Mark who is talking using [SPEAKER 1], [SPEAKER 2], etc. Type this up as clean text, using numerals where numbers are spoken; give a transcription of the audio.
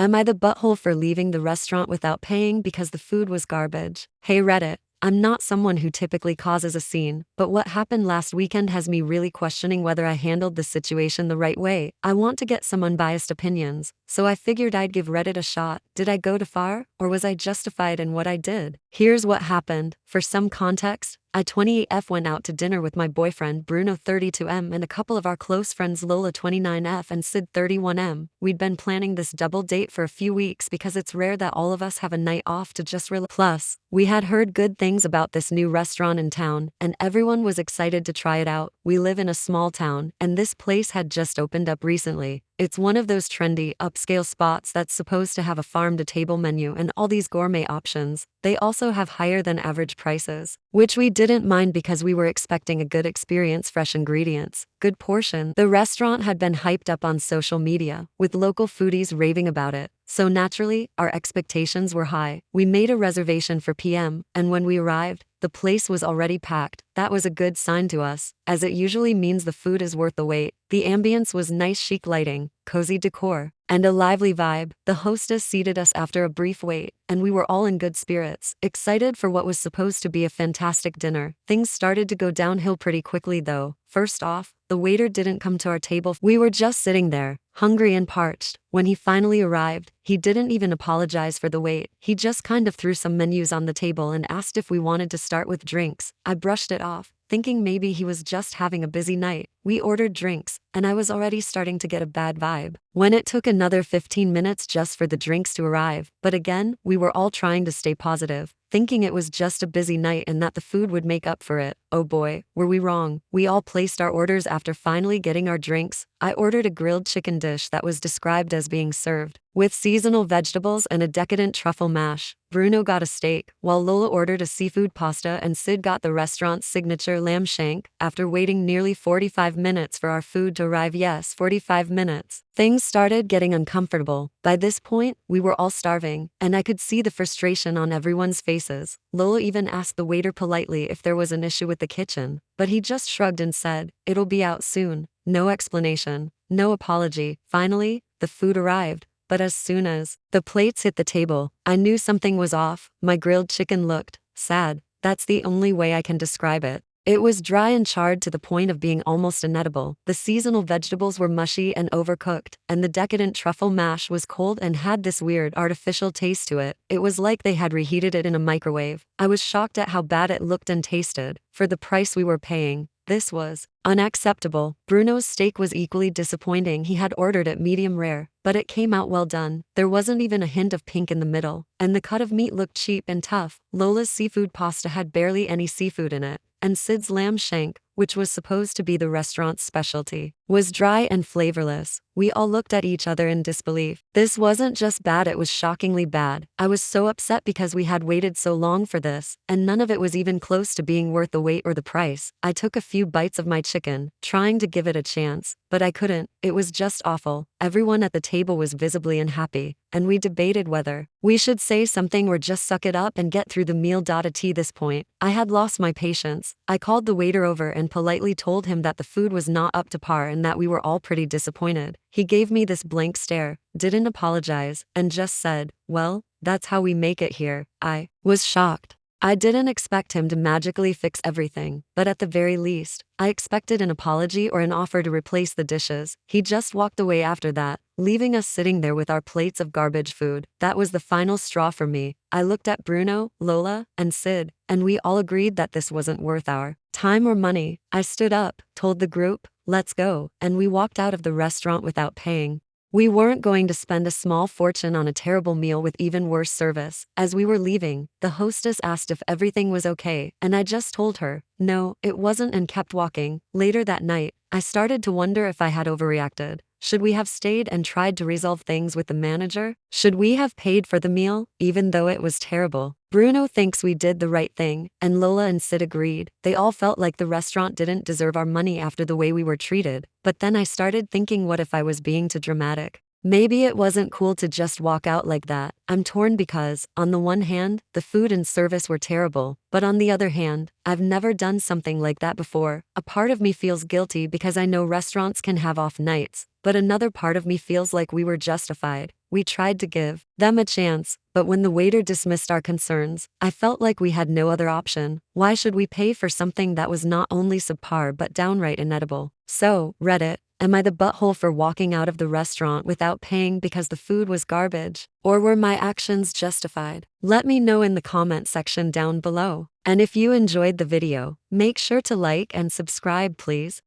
[SPEAKER 1] Am I the butthole for leaving the restaurant without paying because the food was garbage? Hey Reddit, I'm not someone who typically causes a scene, but what happened last weekend has me really questioning whether I handled the situation the right way. I want to get some unbiased opinions, so I figured I'd give Reddit a shot. Did I go too far, or was I justified in what I did? Here's what happened. For some context, I 28F went out to dinner with my boyfriend Bruno 32M and a couple of our close friends Lola 29F and Sid 31M. We'd been planning this double date for a few weeks because it's rare that all of us have a night off to just relax. Plus, we had heard good things about this new restaurant in town, and everyone was excited to try it out. We live in a small town, and this place had just opened up recently. It's one of those trendy, upscale spots that's supposed to have a farm-to-table menu and all these gourmet options. They also have higher than average prices, which we didn't mind because we were expecting a good experience, fresh ingredients, good portion. The restaurant had been hyped up on social media, with local foodies raving about it. So naturally, our expectations were high. We made a reservation for PM, and when we arrived, the place was already packed. That was a good sign to us, as it usually means the food is worth the wait. The ambience was nice, chic lighting, cozy decor, and a lively vibe. The hostess seated us after a brief wait, and we were all in good spirits, excited for what was supposed to be a fantastic dinner. Things started to go downhill pretty quickly though. First off, the waiter didn't come to our table. We were just sitting there, hungry and parched. When he finally arrived, he didn't even apologize for the wait. He just kind of threw some menus on the table and asked if we wanted to start with drinks. I brushed it off, thinking maybe he was just having a busy night. We ordered drinks, and I was already starting to get a bad vibe when it took another 15 minutes just for the drinks to arrive. But again, we were all trying to stay positive, thinking it was just a busy night and that the food would make up for it. Oh boy, were we wrong. We all placed our orders after finally getting our drinks. I ordered a grilled chicken dish that was described as being served with seasonal vegetables and a decadent truffle mash. Bruno got a steak, while Lola ordered a seafood pasta and Sid got the restaurant's signature lamb shank. After waiting nearly 45 minutes for our food to arrive, yes, 45 minutes, things started getting uncomfortable. By this point, we were all starving, and I could see the frustration on everyone's faces. Lola even asked the waiter politely if there was an issue with the kitchen, but he just shrugged and said, "It'll be out soon." No explanation, no apology. Finally, the food arrived. But as soon as the plates hit the table, I knew something was off. My grilled chicken looked sad. That's the only way I can describe it. It was dry and charred to the point of being almost inedible. The seasonal vegetables were mushy and overcooked, and the decadent truffle mash was cold and had this weird artificial taste to it. It was like they had reheated it in a microwave. I was shocked at how bad it looked and tasted. For the price we were paying, this was unacceptable. Bruno's steak was equally disappointing. He had ordered it medium rare, but it came out well done. There wasn't even a hint of pink in the middle, and the cut of meat looked cheap and tough. Lola's seafood pasta had barely any seafood in it, and Sid's lamb shank, which was supposed to be the restaurant's specialty, was dry and flavorless. We all looked at each other in disbelief. This wasn't just bad, it was shockingly bad. I was so upset because we had waited so long for this, and none of it was even close to being worth the wait or the price. I took a few bites of my chicken, trying to give it a chance, but I couldn't. It was just awful. Everyone at the table was visibly unhappy, and we debated whether we should say something or just suck it up and get through the meal. At this point, I had lost my patience. I called the waiter over and politely told him that the food was not up to par and that we were all pretty disappointed. He gave me this blank stare, didn't apologize, and just said, "Well, that's how we make it here." I was shocked. I didn't expect him to magically fix everything, but at the very least, I expected an apology or an offer to replace the dishes. He just walked away after that, leaving us sitting there with our plates of garbage food. That was the final straw for me. I looked at Bruno, Lola, and Sid, and we all agreed that this wasn't worth our time or money. I stood up, told the group, "Let's go," and we walked out of the restaurant without paying. We weren't going to spend a small fortune on a terrible meal with even worse service. As we were leaving, the hostess asked if everything was okay, and I just told her, no, it wasn't, and kept walking. Later that night, I started to wonder if I had overreacted. Should we have stayed and tried to resolve things with the manager? Should we have paid for the meal, even though it was terrible? Bruno thinks we did the right thing, and Lola and Sid agreed. They all felt like the restaurant didn't deserve our money after the way we were treated. But then I started thinking, what if I was being too dramatic? Maybe it wasn't cool to just walk out like that. I'm torn because, on the one hand, the food and service were terrible, but on the other hand, I've never done something like that before. A part of me feels guilty because I know restaurants can have off nights, but another part of me feels like we were justified. We tried to give them a chance, but when the waiter dismissed our concerns, I felt like we had no other option. Why should we pay for something that was not only subpar but downright inedible? So, Reddit, am I the butthole for walking out of the restaurant without paying because the food was garbage? Or were my actions justified? Let me know in the comment section down below. And if you enjoyed the video, make sure to like and subscribe, please.